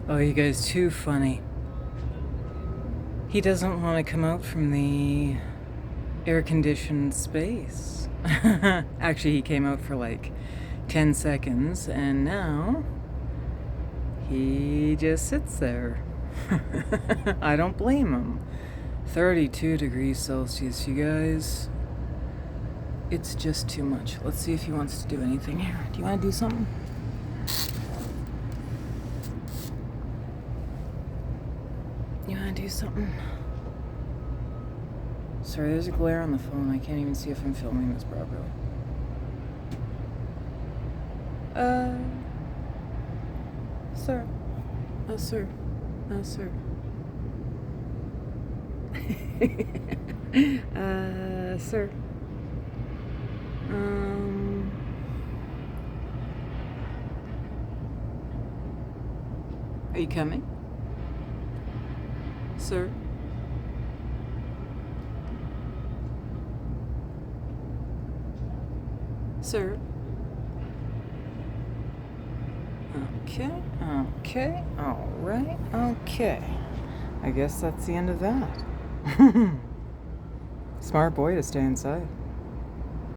Oh, you guys too funny. He doesn't want to come out from the air-conditioned space. Actually, he came out for like 10 seconds, and now he just sits there. I don't blame him. 32 degrees Celsius, you guys. It's just too much. Let's see if he wants to do anything here. Do you want to do something? You want to do something? Sorry, there's a glare on the phone. I can't even see if I'm filming this properly. Sir. Sir. Sir. Sir. Are you coming? Sir? Sir? Okay, alright, okay. I guess that's the end of that. Smart boy to stay inside.